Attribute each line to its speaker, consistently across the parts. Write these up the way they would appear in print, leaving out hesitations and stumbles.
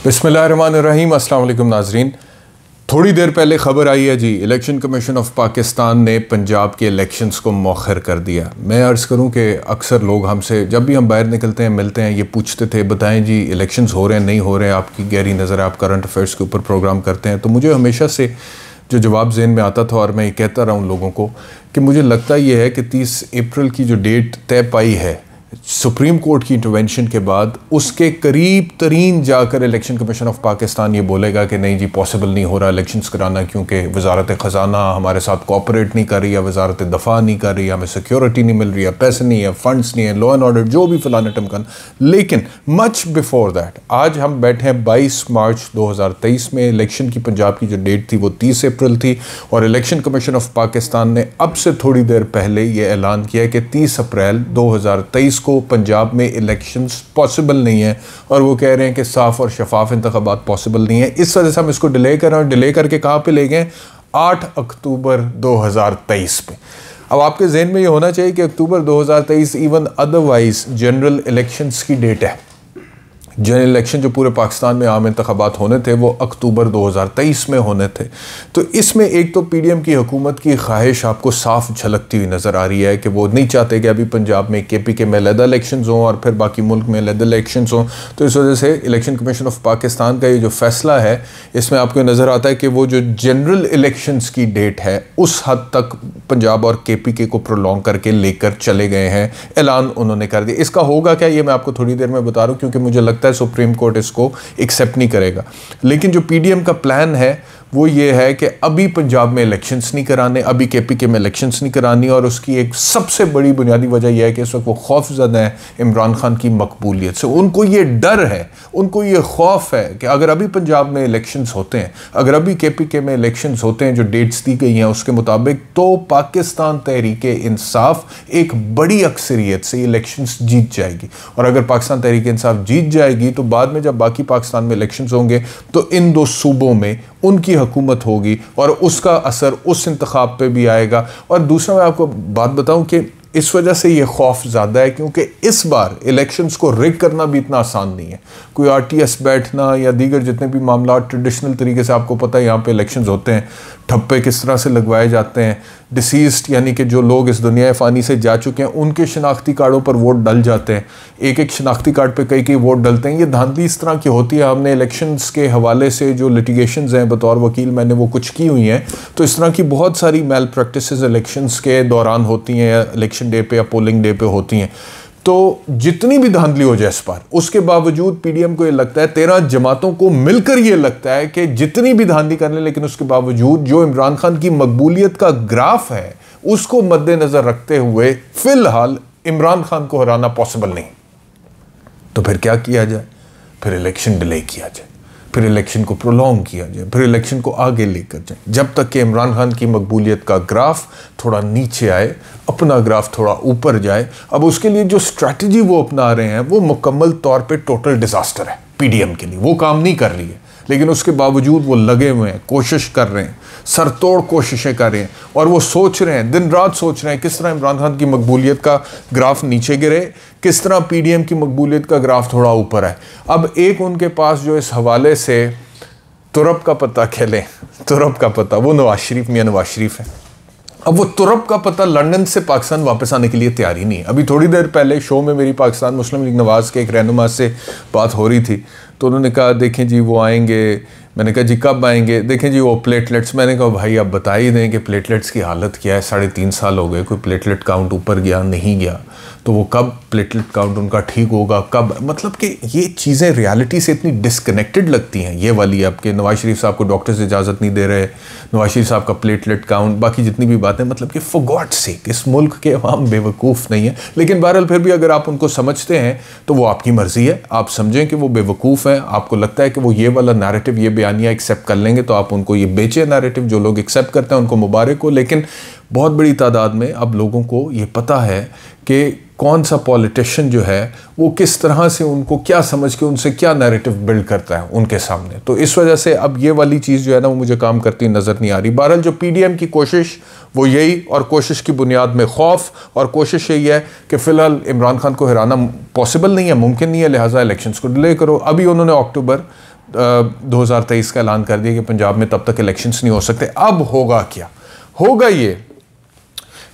Speaker 1: बिस्मिल्लाहिर्रहमानिर्रहीम। अस्सलाम वालेकुम नाजरीन। थोड़ी देर पहले ख़बर आई है जी, इलेक्शन कमीशन ऑफ पाकिस्तान ने पंजाब के इलेक्शंस को मौखर कर दिया। मैं अर्ज़ करूं कि अक्सर लोग हमसे जब भी हम बाहर निकलते हैं मिलते हैं ये पूछते थे, बताएं जी इलेक्शंस हो रहे हैं नहीं हो रहे हैं, आपकी गहरी नज़र है, आप करंट अफेयर्स के ऊपर प्रोग्राम करते हैं। तो मुझे हमेशा से जो जवाब ज़हन में आता था और मैं ये कहता रहा हूँ लोगों को कि मुझे लगता ये है कि 30 अप्रैल की जो डेट तय पाई है सुप्रीम कोर्ट की इंटरवेंशन के बाद, उसके करीब तरीन जाकर इलेक्शन कमीशन ऑफ पाकिस्तान ये बोलेगा कि नहीं जी पॉसिबल नहीं हो रहा इलेक्शंस कराना, क्योंकि वजारत ख़जाना हमारे साथ कोऑपरेट नहीं कर रही है, वजारत दफ़ा नहीं कर रही है, हमें सिक्योरिटी नहीं मिल रही है, पैसे नहीं है, फंड्स नहीं है, लॉ एंड ऑर्डर जो भी फलाना टमकान। लेकिन मच बिफोर दैट आज हम बैठे हैं 22 मार्च 2023 में। इलेक्शन की पंजाब की जो डेट थी वो 30 अप्रैल थी और इलेक्शन कमीशन ऑफ पाकिस्तान ने अब से थोड़ी देर पहले ये ऐलान किया कि 30 अप्रैल 2023 को पंजाब में इलेक्शंस पॉसिबल नहीं है और वो कह रहे हैं कि साफ और शफाफ इंतखाबात पॉसिबल नहीं है। इस वजह से हम इसको डिले कर रहे हैं। डिले करके कहाँ पे ले गए? 8 अक्टूबर 2023 पे। अब आपके जहन में ये होना चाहिए कि अक्टूबर 2023 इवन अदरवाइज जनरल इलेक्शंस की डेट है। जनरल इलेक्शन जो पूरे पाकिस्तान में आम इंतखाबात होने थे वो अक्टूबर 2023 में होने थे। तो इसमें एक तो पीडीएम की हुकूमत की ख्वाहिश आपको साफ झलकती हुई नज़र आ रही है कि वो नहीं चाहते कि अभी पंजाब में केपी के में अलग इलेक्शंस हों और फिर बाकी मुल्क में अलग इलेक्शंस हों। तो इस वजह से इलेक्शन कमीशन ऑफ पाकिस्तान का ये जो फैसला है इसमें आपको नज़र आता है कि वो जो जनरल इलेक्शंस की डेट है उस हद तक पंजाब और केपी के को प्रोलॉन्ग करके लेकर चले गए हैं। ऐलान उन्होंने कर दिया। इसका होगा क्या ये मैं आपको थोड़ी देर में बता रहा हूँ, क्योंकि मुझे लगता है सुप्रीम कोर्ट इसको एक्सेप्ट नहीं करेगा। लेकिन जो पीडीएम का प्लान है वो ये है कि अभी पंजाब में इलेक्शंस नहीं कराने, अभी केपीके में इलेक्शंस नहीं करानी। और उसकी एक सबसे बड़ी बुनियादी वजह यह है कि इस वक्त वो खौफजदा है इमरान खान की मकबूलियत से। उनको ये डर है, उनको ये खौफ है कि अगर अभी पंजाब में इलेक्शंस होते हैं, अगर अभी केपीके में इलेक्शंस होते हैं जो डेट्स दी गई हैं उसके मुताबिक, तो पाकिस्तान तहरीके इंसाफ एक बड़ी अक्सरियत से इलेक्शंस जीत जाएगी। और अगर पाकिस्तान तहरीके इंसाफ जीत जाएगी तो बाद में जब बाकी पाकिस्तान में इलेक्शंस होंगे तो इन दो सूबों में उनकी हुकूमत होगी और उसका असर उस इंतखाब पे भी आएगा। और दूसरा मैं आपको बात बताऊं कि इस वजह से ये खौफ ज़्यादा है क्योंकि इस बार इलेक्शंस को रिग करना भी इतना आसान नहीं है। कोई आरटीएस बैठना या दीगर जितने भी मामला ट्रेडिशनल तरीके से आपको पता है यहाँ पे इलेक्शंस होते हैं, ठप्पे किस तरह से लगवाए जाते हैं, डिसीज्ड यानी कि जो लोग इस दुनिया फ़ानी से जा चुके हैं उनके शनाख्ती कार्डों पर वोट डल जाते हैं। एक एक शनाख्ती कार्ड पे कई वोट डलते हैं। ये धांधली इस तरह की होती है। हमने इलेक्शंस के हवाले से जो लिटिगेशंस हैं बतौर वकील मैंने वो कुछ की हुई हैं, तो इस तरह की बहुत सारी मैल प्रैक्टिसेस इलेक्शंस के दौरान होती हैं या इलेक्शन डे पे या पोलिंग डे पे होती हैं। तो जितनी भी धांधली हो जाए इस बार, उसके बावजूद पीडीएम को ये लगता है, 13 जमातों को मिलकर ये लगता है कि जितनी भी धांधली कर ले लेकिन उसके बावजूद जो इमरान खान की मकबूलियत का ग्राफ है उसको मद्देनजर रखते हुए फिलहाल इमरान खान को हराना पॉसिबल नहीं। तो फिर क्या किया जाए? फिर इलेक्शन डिले किया जाए, फिर इलेक्शन को प्रोलॉन्ग किया जाए, फिर इलेक्शन को आगे लेकर जाए जब तक कि इमरान खान की मकबूलियत का ग्राफ थोड़ा नीचे आए, अपना ग्राफ थोड़ा ऊपर जाए। अब उसके लिए जो स्ट्रैटेजी वो अपना रहे हैं वो मुकम्मल तौर पे टोटल डिजास्टर है पीडीएम के लिए। वो काम नहीं कर रही है लेकिन उसके बावजूद वो लगे हुए हैं, कोशिश कर रहे हैं, सरतोड़ कोशिशें कर रहे हैं और वो सोच रहे हैं, दिन रात सोच रहे हैं किस तरह इमरान खान की मकबूलियत का ग्राफ नीचे गिरे, किस तरह पीडीएम की मकबूलियत का ग्राफ थोड़ा ऊपर आए। अब एक उनके पास जो इस हवाले से तुरब का पता खेलें, तुरब का पता वो नवाज शरीफ, मियां नवाज शरीफ है। अब वो तुरब का पता लंदन से पाकिस्तान वापस आने के लिए तैयार ही नहीं है। अभी थोड़ी देर पहले शो में मेरी पाकिस्तान मुस्लिम लीग नवाज़ के एक रहनुमा से बात हो रही थी तो उन्होंने कहा देखें जी वो आएंगे। मैंने कहा जी कब आएंगे? देखें जी वो प्लेटलेट्स। मैंने कहा भाई आप बता ही दें कि प्लेटलेट्स की हालत क्या है। 3.5 साल हो गए, कोई प्लेटलेट काउंट ऊपर गया नहीं गया, तो वो कब प्लेटलेट काउंट उनका ठीक होगा, कब? मतलब कि ये चीज़ें रियलिटी से इतनी डिस्कनेक्टेड लगती हैं। ये वाली आपके नवाज शरीफ साहब को डॉक्टर से इजाज़त नहीं दे रहे, नवाज शरीफ साहब का प्लेटलेट काउंट, बाकी जितनी भी बातें, मतलब कि फॉर गॉड सेक इस मुल्क के अवाम बेवकूफ़ नहीं है। लेकिन बहरहाल फिर भी अगर आप उनको समझते हैं तो वो आपकी मर्ज़ी है। आप समझें कि वो बेवकूफ़ हैं, आपको लगता है कि वो ये वाला नैरेटिव, ये बयानिया एक्सेप्ट कर लेंगे तो आप उनको ये बेचे नैरेटिव। जो लोग एक्सेप्ट करते हैं उनको मुबारक हो। लेकिन बहुत बड़ी तादाद में अब लोगों को ये पता है कि कौन सा पॉलिटिशियन जो है वो किस तरह से उनको क्या समझ के उनसे क्या नैरेटिव बिल्ड करता है उनके सामने। तो इस वजह से अब ये वाली चीज़ जो है ना वो मुझे काम करती नज़र नहीं आ रही। बहरहाल जो पीडीएम की कोशिश वो यही, और कोशिश की बुनियाद में खौफ, और कोशिश यही है कि फ़िलहाल इमरान खान को हराना पॉसिबल नहीं है, मुमकिन नहीं है, लिहाजा इलेक्शंस को डिले करो। अभी उन्होंने अक्टूबर 2023 का ऐलान कर दिया कि पंजाब में तब तक इलेक्शंस नहीं हो सकते। अब होगा क्या? होगा ये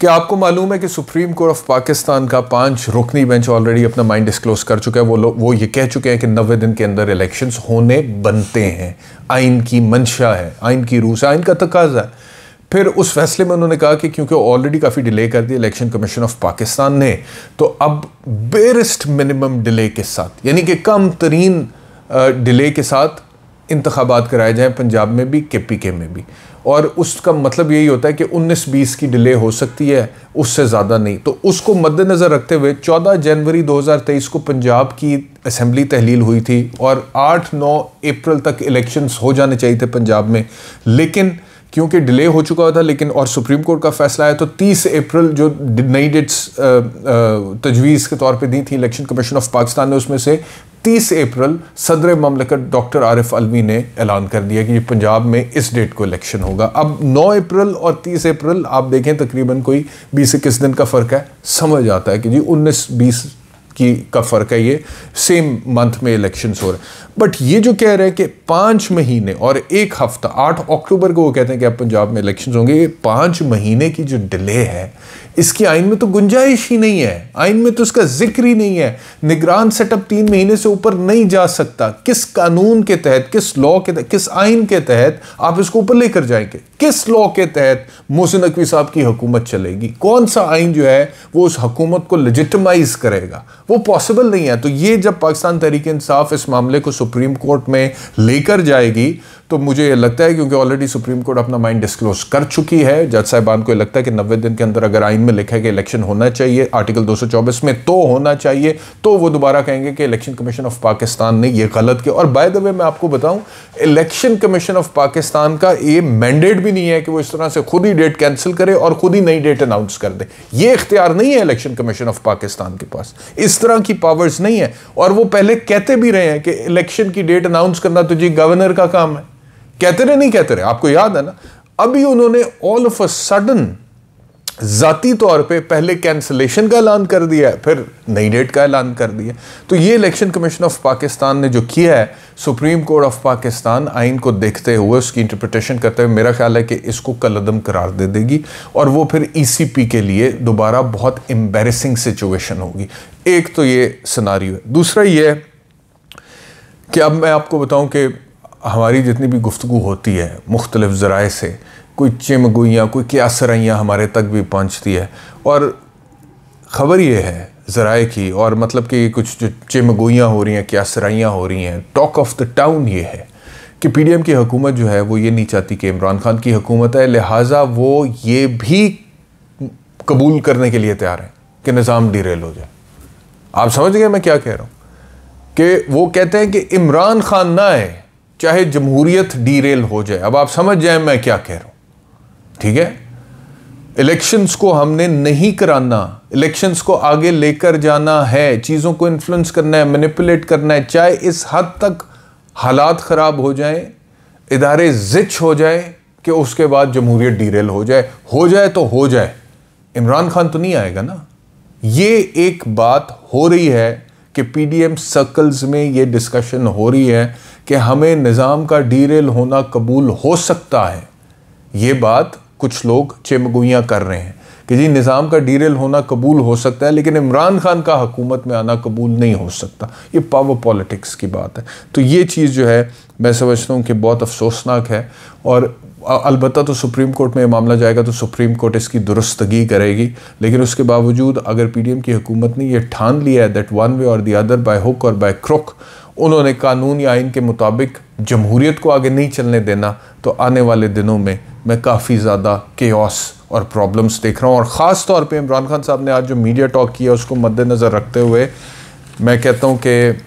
Speaker 1: कि आपको मालूम है कि सुप्रीम कोर्ट ऑफ पाकिस्तान का 5 रुकनी बेंच ऑलरेडी अपना माइंड डिस्क्लोज कर चुका है। वो ये कह चुके हैं कि 90 दिन के अंदर इलेक्शंस होने बनते हैं। आइन की मंशा है, आइन की रूह से, आइन का तकाजा है। फिर उस फैसले में उन्होंने कहा कि क्योंकि ऑलरेडी काफ़ी डिले कर दिया इलेक्शन कमीशन ऑफ पाकिस्तान ने, तो अब बेरेस्ट मिनिमम डिले के साथ, यानी कि कम तरीन डिले के साथ इंतखाबात कराए जाएं पंजाब में भी, KPK में भी। और उसका मतलब यही होता है कि 19-20 की डिले हो सकती है, उससे ज़्यादा नहीं। तो उसको मद्देनज़र रखते हुए 14 जनवरी 2023 को पंजाब की असेंबली तहलील हुई थी और 8-9 अप्रैल तक इलेक्शंस हो जाने चाहिए थे पंजाब में, लेकिन क्योंकि डिले हो चुका था, लेकिन और सुप्रीम कोर्ट का फैसला आया तो 30 अप्रैल जो नई डेट्स तजवीज़ के तौर पे दी थी इलेक्शन कमीशन ऑफ पाकिस्तान ने, उसमें से 30 अप्रैल सदर ममलकत डॉक्टर आरिफ अलवी ने ऐलान कर दिया कि पंजाब में इस डेट को इलेक्शन होगा। अब 9 अप्रैल और 30 अप्रैल आप देखें तकरीबन कोई 20-21 दिन का फ़र्क है। समझ आता है कि जी 19-20 का फ़र्क है, ये सेम मंथ में इलेक्शंस हो रहे हैं। बट ये जो कह रहे हैं कि 5 महीने और 1 हफ्ता, 8 अक्टूबर को वो कहते हैं कि अब पंजाब में इलेक्शंस होंगे, ये 5 महीने की जो डिले है इसकी आइन में तो गुंजाइश ही नहीं है। आइन में तो उसका जिक्र ही नहीं है। निगरान सेटअप 3 महीने से ऊपर नहीं जा सकता। किस कानून के तहत, किस लॉ के तहत, किस आइन के तहत आप इसको ऊपर लेकर जाएंगे? किस लॉ के तहत मोहसिन नकवी साहब की हुकूमत चलेगी? कौन सा आइन जो है वो उस हुकूमत को लेजिटिमाइज करेगा? वो पॉसिबल नहीं है। तो ये जब पाकिस्तान तहरीक इंसाफ इस मामले को सुप्रीम कोर्ट में लेकर जाएगी तो मुझे ये लगता है, क्योंकि ऑलरेडी सुप्रीम कोर्ट अपना माइंड डिस्क्लोज कर चुकी है, जज साहिबान को लगता है कि 90 दिन के अंदर अगर आइन में लिखा है कि इलेक्शन होना चाहिए आर्टिकल 224 में तो होना चाहिए, तो वो दोबारा कहेंगे कि इलेक्शन कमीशन ऑफ पाकिस्तान ने ये गलत किया। और बाय द वे मैं आपको बताऊं, इलेक्शन कमीशन ऑफ पाकिस्तान का ये मैंडेट भी नहीं है कि वो इस तरह से खुद ही डेट कैंसिल करे और खुद ही नई डेट अनाउंस कर दे। ये इख्तियार नहीं है इलेक्शन कमीशन ऑफ पाकिस्तान के पास, इस तरह की पावर्स नहीं है। और वो पहले कहते भी रहे हैं कि इलेक्शन की डेट अनाउंस करना तो जी गवर्नर का काम है। कहते रहे, नहीं कहते रहे, आपको याद है ना? अभी उन्होंने ऑल ऑफ अ सडन जाती तौर पे पहले कैंसिलेशन का ऐलान कर दिया है, फिर नई डेट का ऐलान कर दिया। तो ये इलेक्शन कमीशन ऑफ पाकिस्तान ने जो किया है, सुप्रीम कोर्ट ऑफ पाकिस्तान आइन को देखते हुए, उसकी इंटरप्रिटेशन करते हुए, मेरा ख्याल है कि इसको कलअदम करार दे देगी और वो फिर ECP के लिए दोबारा बहुत एम्बैरेसिंग सिचुएशन होगी। एक तो ये सिनारियो है। दूसरा ये कि अब मैं आपको बताऊं कि हमारी जितनी भी गुफ्तगू होती है मुख्तलिफ ज़राए से, कोई चिमगोइयाँ, कोई क्यासराइयाँ हमारे तक भी पहुँचती है। और ख़बर ये है ज़राए की, और मतलब कि कुछ जो चिमगोइयाँ हो रही हैं, क्यासराइयाँ हो रही हैं, टॉक ऑफ द टाउन ये है कि PDM की हुकूमत जो है वो ये नहीं चाहती कि इमरान खान की हुकूमत है, लिहाजा वो ये भी कबूल करने के लिए तैयार है कि निज़ाम डीरेल हो जाए। आप समझ गए मैं क्या कह रहा हूँ? कि वो कहते हैं कि इमरान खान ना है, चाहे जमहूरियत डीरेल हो जाए। अब आप समझ जाए मैं क्या कह रहा हूं, ठीक है? इलेक्शंस को हमने नहीं कराना, इलेक्शंस को आगे लेकर जाना है, चीज़ों को इन्फ्लुएंस करना है, मैनिपुलेट करना है, चाहे इस हद तक हालात ख़राब हो जाएं, इदारे ज़िच हो जाए कि उसके बाद जमहूरियत डीरेल हो जाए तो हो जाए। इमरान खान तो नहीं आएगा ना। ये एक बात हो रही है कि PDM सर्कल्स में ये डिस्कशन हो रही है कि हमें निज़ाम का डीरेल होना कबूल हो सकता है। ये बात कुछ लोग चिमगोइयाँ कर रहे हैं कि जी निज़ाम का डीरेल होना कबूल हो सकता है, लेकिन इमरान खान का हुकूमत में आना कबूल नहीं हो सकता। ये पावर पॉलिटिक्स की बात है। तो ये चीज़ जो है मैं समझता हूँ कि बहुत अफसोसनाक है। और अलबत्ता तो सुप्रीम कोर्ट में मामला जाएगा तो सुप्रीम कोर्ट इसकी दुरुस्तगी करेगी, लेकिन उसके बावजूद अगर PDM की हुकूमत ने यह ठान लिया है दैट वन वे और दी अदर, बाय हुक और बाय क्रुक, उन्होंने कानून या आइन के मुताबिक जमहूरियत को आगे नहीं चलने देना, तो आने वाले दिनों में मैं काफ़ी ज़्यादा केओस और प्रॉब्लम्स देख रहा हूँ। और ख़ास तौर पे इमरान खान साहब ने आज जो मीडिया टॉक किया उसको मद्देनज़र रखते हुए मैं कहता हूँ कि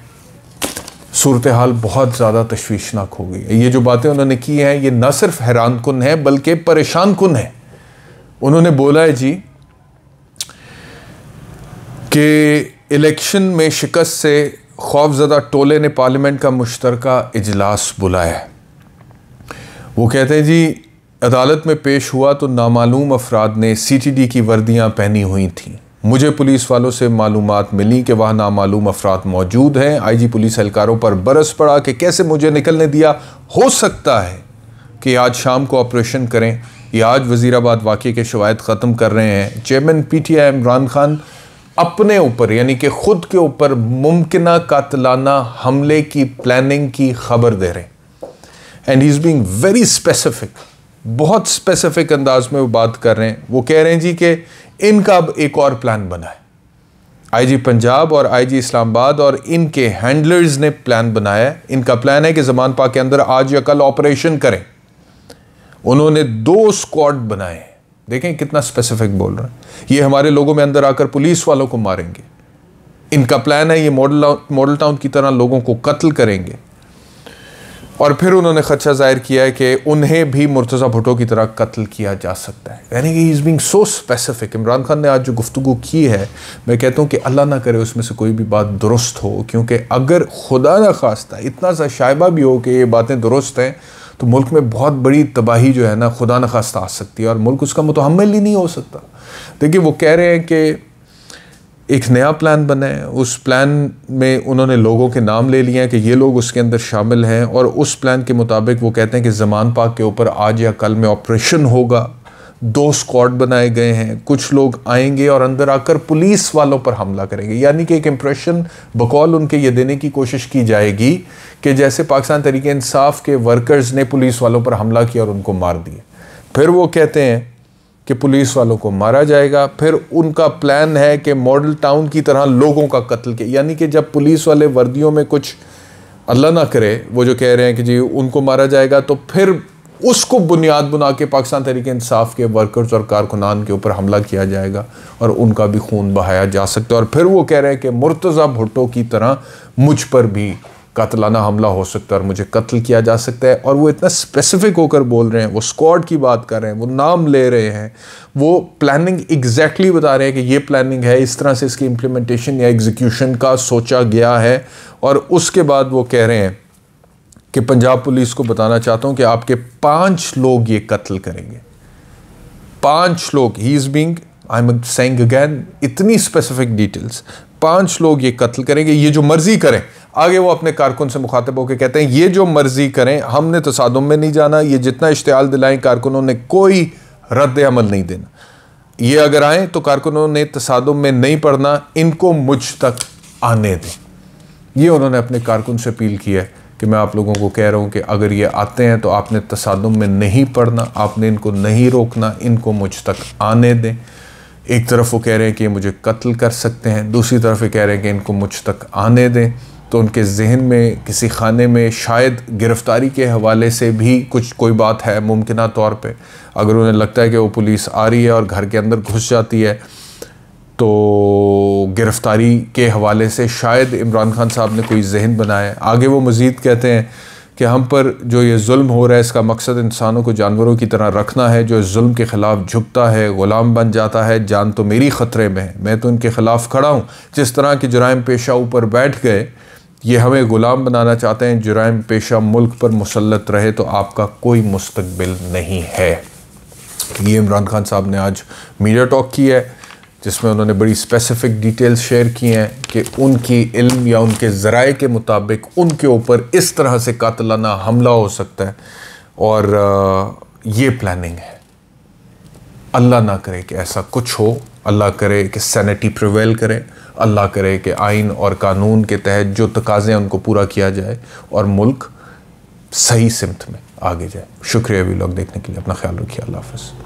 Speaker 1: सूरत हाल बहुत ज़्यादा तशवीशनाक हो गई है। ये जो बातें उन्होंने की हैं ये न सिर्फ हैरान कुन है बल्कि परेशान कुन है। उन्होंने बोला है जी कि इलेक्शन में शिकस्त से खौफजदा टोले ने पार्लियामेंट का मुश्तरका इजलास बुलाया है। वो कहते हैं जी अदालत में पेश हुआ तो नामालूम अफराद ने CTD की वर्दियाँ पहनी हुई थीं। मुझे पुलिस वालों से मालूमात मिली कि वहाँ नामालूम अफराद मौजूद हैं। आईजी पुलिस एहलकारों पर बरस पड़ा कि कैसे मुझे निकलने दिया। हो सकता है कि आज शाम को ऑपरेशन करें या आज वज़ीराबाद वाक़े के शवाहिद ख़त्म कर रहे हैं। चेयरमैन PTI इमरान खान अपने ऊपर यानी कि ख़ुद के ऊपर मुमकिना कातलाना हमले की प्लानिंग की खबर दे रहे हैं। And he is being very specific, बहुत स्पेसिफिक अंदाज में वो बात कर रहे हैं। वो कह रहे हैं जी कि इनका अब एक और प्लान बना है। IG पंजाब और IG इस्लामाबाद और इनके हैंडलर्स ने प्लान बनाया है। इनका प्लान है कि ज़मान पाक के अंदर आज या कल ऑपरेशन करें। उन्होंने 2 स्क्वाड बनाए हैं। देखें कितना स्पेसिफिक बोल रहे हैं। ये हमारे लोगों में अंदर आकर पुलिस वालों को मारेंगे। इनका प्लान है ये मॉडल टाउन की तरह लोगों को कत्ल करेंगे। और फिर उन्होंने खदशा जाहिर किया है कि उन्हें भी मुर्तज़ा भुट्टो की तरह कत्ल किया जा सकता है। यानी कि he is being so specific. Imran Khan ने आज जो गुफ्तगू की है, मैं कहता हूँ कि अल्लाह ना करे उसमें से कोई भी बात दुरुस्त हो, क्योंकि अगर खुदा ना खास्ता इतना सा शायबा भी हो कि ये बातें दुरुस्त हैं तो मुल्क में बहुत बड़ी तबाही जो है ना खुदा न खास्ता आ सकती है और मुल्क उसका मुतहम्मिल ही नहीं हो सकता। देखिए वो कह रहे हैं कि एक नया प्लान बना है। उस प्लान में उन्होंने लोगों के नाम ले लिए हैं कि ये लोग उसके अंदर शामिल हैं और उस प्लान के मुताबिक वो कहते हैं कि ज़मान पाक के ऊपर आज या कल में ऑपरेशन होगा। 2 स्क्वाड बनाए गए हैं। कुछ लोग आएंगे और अंदर आकर पुलिस वालों पर हमला करेंगे। यानी कि एक इम्प्रेशन बकौल उनके ये देने की कोशिश की जाएगी कि जैसे पाकिस्तान तहरीक इंसाफ के वर्कर्स ने पुलिस वालों पर हमला किया और उनको मार दिए। फिर वो कहते हैं कि पुलिस वालों को मारा जाएगा। फिर उनका प्लान है कि मॉडल टाउन की तरह लोगों का कत्ल के, यानी कि जब पुलिस वाले वर्दियों में कुछ अल्लाह ना करे वो जो कह रहे हैं कि जी उनको मारा जाएगा, तो फिर उसको बुनियाद बना के पाकिस्तान तहरीक इंसाफ के वर्कर्स और कारकुनान के ऊपर हमला किया जाएगा और उनका भी खून बहाया जा सकता है। और फिर वो कह रहे हैं कि मुर्तज़ा भुट्टो की तरह मुझ पर भी कातलाना हमला हो सकता है और मुझे कत्ल किया जा सकता है। और वो इतना स्पेसिफिक होकर बोल रहे हैं, वो स्क्वाड की बात कर रहे हैं, वो नाम ले रहे हैं, वो प्लानिंग एग्जैक्टली बता रहे हैं कि ये प्लानिंग है, इस तरह से इसकी इम्प्लीमेंटेशन या एग्जीक्यूशन का सोचा गया है। और उसके बाद वो कह रहे हैं कि पंजाब पुलिस को बताना चाहता हूँ कि आपके 5 लोग ये कत्ल करेंगे। 5 लोग, he is being, I am saying again, इतनी स्पेसिफिक डिटेल्स, 5 लोग ये कत्ल करेंगे, ये जो मर्जी करें। आगे वो अपने कारकुन से मुखातिब होकर कहते हैं ये जो मर्जी करें, हमने तसादुम में नहीं जाना, ये जितना इश्तियाल दिलाएं कारकुनों ने कोई रद्द अमल नहीं देना। ये अगर आए तो कारकुनों ने तसादुम में नहीं पड़ना, इनको मुझ तक आने दें। ये उन्होंने अपने कारकुन से अपील की है कि मैं आप लोगों को कह रहा हूँ कि अगर ये आते हैं तो आपने तसादुम में नहीं पड़ना, आपने इनको नहीं रोकना, इनको मुझ तक आने दें। एक तरफ वो कह रहे हैं कि ये मुझे कत्ल कर सकते हैं, दूसरी तरफ ये कह रहे हैं कि इनको मुझ तक आने दें। तो उनके जहन में किसी खाने में शायद गिरफ़्तारी के हवाले से भी कोई बात है मुमकिना तौर पे। अगर उन्हें लगता है कि वो पुलिस आ रही है और घर के अंदर घुस जाती है तो गिरफ़्तारी के हवाले से शायद इमरान खान साहब ने कोई जहन बनाया है। आगे वो मज़ीद कहते हैं कि हम पर जो ये जुल्म हो रहा है इसका मकसद इंसानों को जानवरों की तरह रखना है। जो इस जुल्म के ख़िलाफ़ झुकता है ग़ुलाम बन जाता है। जान तो मेरी ख़तरे में है, मैं तो इनके ख़िलाफ़ खड़ा हूँ। जिस तरह के जुराइम पेशा ऊपर बैठ गए, ये हमें ग़ुलाम बनाना चाहते हैं। जुराइम पेशा मुल्क पर मुसल्लत रहे तो आपका कोई मुस्तकबिल नहीं है। ये इमरान खान साहब ने आज मीडिया टॉक की है जिसमें उन्होंने बड़ी स्पेसिफिक डिटेल्स शेयर की हैं कि उनकी इल्म या उनके ज़राए के मुताबिक उनके ऊपर इस तरह से कातलाना हमला हो सकता है और ये प्लानिंग है। अल्लाह ना करे कि ऐसा कुछ हो, अल्लाह करे कि सैनिटी प्रिवेल करे, अल्लाह करे कि आइन और कानून के तहत जो तकाज़े हैं उनको पूरा किया जाए और मुल्क सही सिमत में आगे जाए। शुक्रिया भी लोग देखने के लिए। अपना ख्याल रखिए। अल्लाह हाफ़िज़।